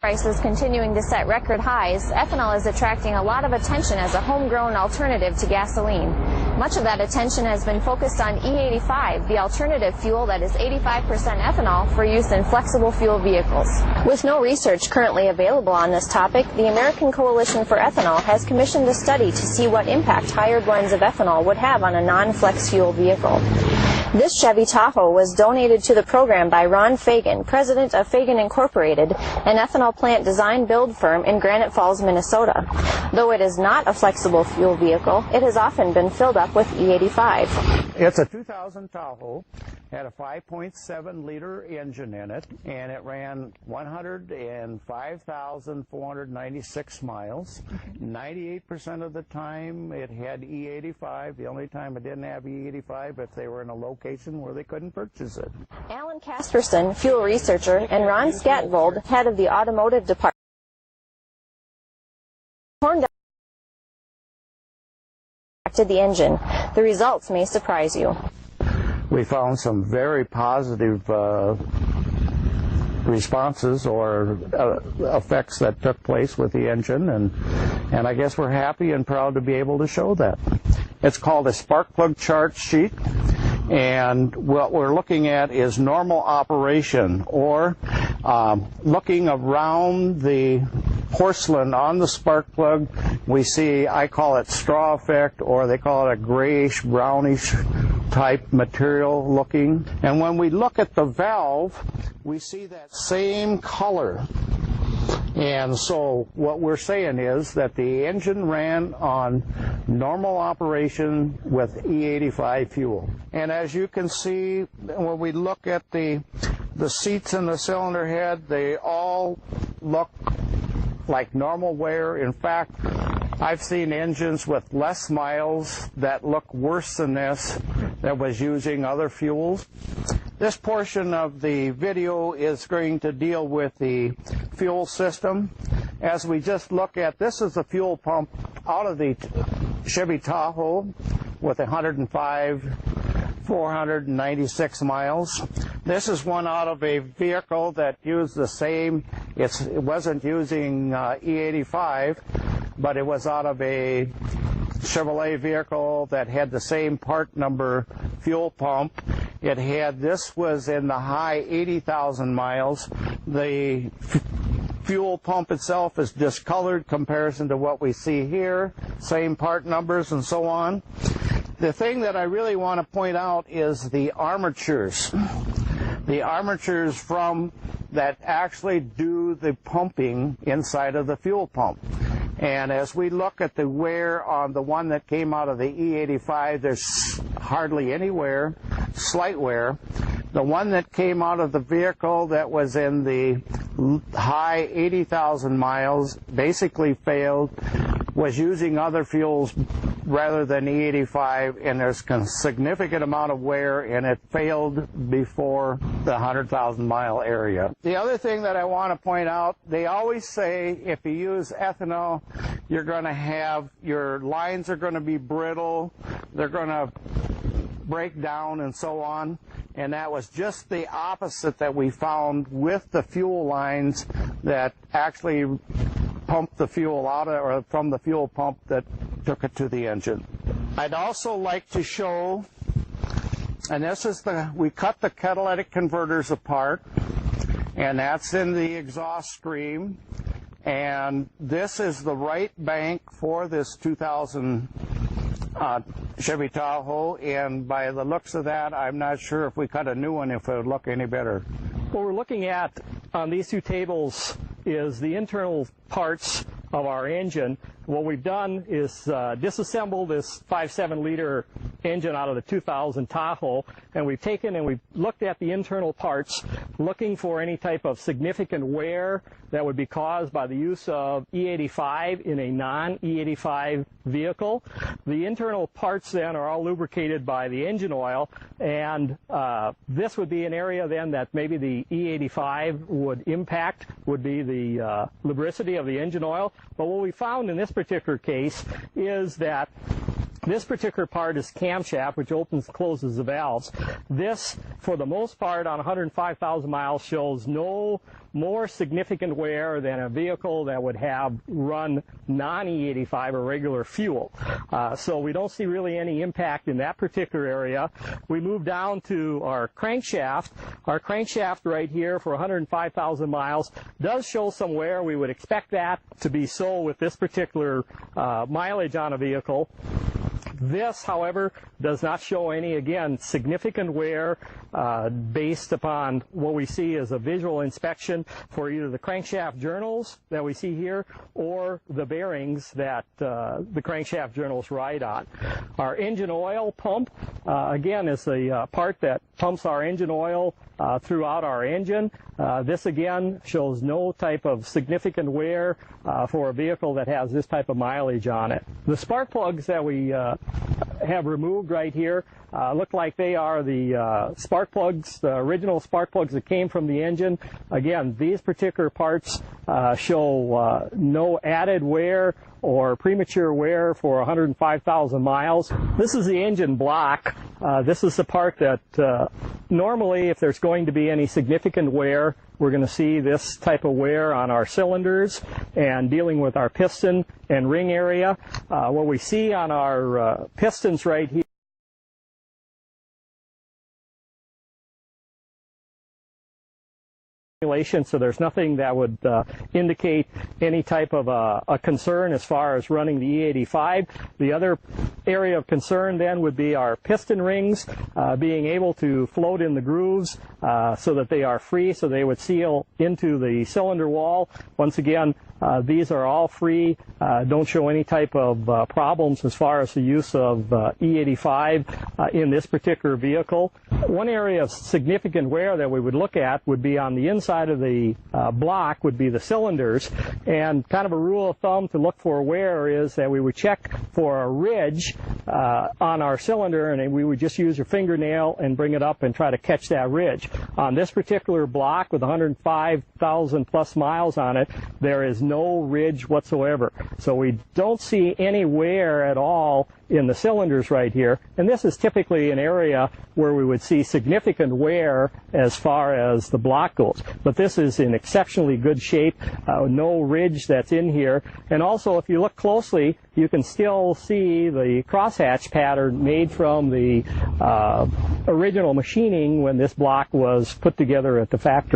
Prices continuing to set record highs, ethanol is attracting a lot of attention as a homegrown alternative to gasoline. Much of that attention has been focused on E85, the alternative fuel that is 85% ethanol for use in flexible fuel vehicles. With no research currently available on this topic, the American Coalition for Ethanol has commissioned a study to see what impact higher blends of ethanol would have on a non-flex fuel vehicle. This Chevy Tahoe was donated to the program by Ron Fagan, president of Fagan Incorporated, an ethanol plant design-build firm in Granite Falls, Minnesota. Though it is not a flexible fuel vehicle, it has often been filled up with E85. It's a 2000 Tahoe, had a 5.7-liter engine in it, and it ran 105,496 miles. 98% of the time it had E85. The only time it didn't have E85 if they were in a location where they couldn't purchase it. Alan Casperson, fuel researcher, and Ron Skatvold, head of the automotive department, the engine. The results may surprise you. We found some very positive responses or effects that took place with the engine, and I guess we're happy and proud to be able to show that. It's called a spark plug chart sheet, and what we're looking at is normal operation, or looking around the porcelain on the spark plug. We see, I call it straw effect, or they call it a grayish, brownish type material looking. And when we look at the valve, we see that same color. And so what we're saying is that the engine ran on normal operation with E85 fuel. And as you can see, when we look at the seats in the cylinder head, they all look like normal wear. In fact, I've seen engines with less miles that look worse than this that was using other fuels. This portion of the video is going to deal with the fuel system. As we just look at, this is the fuel pump out of the Chevy Tahoe with 105,496 miles. This is one out of a vehicle that used the same, it wasn't using E85, but it was out of a Chevrolet vehicle that had the same part number fuel pump. It had, this was in the high 80,000 miles. The fuel pump itself is discolored comparison to what we see here, same part numbers and so on. The thing that I really want to point out is the armatures. The armatures from that actually do the pumping inside of the fuel pump. And as we look at the wear on the one that came out of the E85, there's hardly any wear, slight wear. The one that came out of the vehicle that was in the high 80,000 miles basically failed, was using other fuels rather than E85, and there's a significant amount of wear, and it failed before the 100,000 mile area. The other thing that I want to point out, they always say if you use ethanol, you're going to have, your lines are going to be brittle, they're going to break down and so on, and that was just the opposite that we found with the fuel lines that actually pumped the fuel out of, or from the fuel pump that took it to the engine. I'd also like to show, and this is we cut the catalytic converters apart, and that's in the exhaust stream, and this is the right bank for this 2000 Chevy Tahoe, and by the looks of that, I'm not sure if we cut a new one if it would look any better. What we're looking at on these two tables is the internal parts of our engine. What we've done is disassemble this 5.7-liter engine out of the 2000 Tahoe, and we've taken and we've looked at the internal parts, looking for any type of significant wear that would be caused by the use of E85 in a non-E85 vehicle. The internal parts then are all lubricated by the engine oil, and this would be an area then that maybe the E85 would impact, would be the lubricity of the engine oil. But what we found in this particular case is that This particular part is camshaft, which opens and closes the valves. This, for the most part, on 105,000 miles, shows no more significant wear than a vehicle that would have run non-E85 or regular fuel. So we don't see really any impact in that particular area. We move down to our crankshaft. Our crankshaft right here for 105,000 miles does show some wear. We would expect that to be so with this particular mileage on a vehicle. This, however, does not show any, again, significant wear based upon what we see as a visual inspection for either the crankshaft journals that we see here or the bearings that the crankshaft journals ride on. Our engine oil pump, again, is the part that pumps our engine oil throughout our engine. This, again, shows no type of significant wear for a vehicle that has this type of mileage on it. The spark plugs that we have removed right here look like they are the spark plugs, the original spark plugs that came from the engine. Again, these particular parts show no added wear or premature wear for 105,000 miles. This is the engine block. This is the part that normally, if there's going to be any significant wear, we're going to see this type of wear on our cylinders and dealing with our piston and ring area. What we see on our pistons right here, so there's nothing that would indicate any type of a concern as far as running the E85. The other area of concern then would be our piston rings being able to float in the grooves so that they are free, so they would seal into the cylinder wall. Once again, these are all free, don't show any type of problems as far as the use of E85 in this particular vehicle. One area of significant wear that we would look at would be on the inside of the block would be the cylinders, and kind of a rule of thumb to look for wear is that we would check for a ridge on our cylinder, and we would just use your fingernail and bring it up and try to catch that ridge. On this particular block with 105,000 plus miles on it, there is no ridge whatsoever. So we don't see any wear at all in the cylinders right here, and this is typically an area where we would see significant wear as far as the block goes. But this is in exceptionally good shape, no ridge that's in here. And also, if you look closely, you can still see the crosshatch pattern made from the original machining when this block was put together at the factory.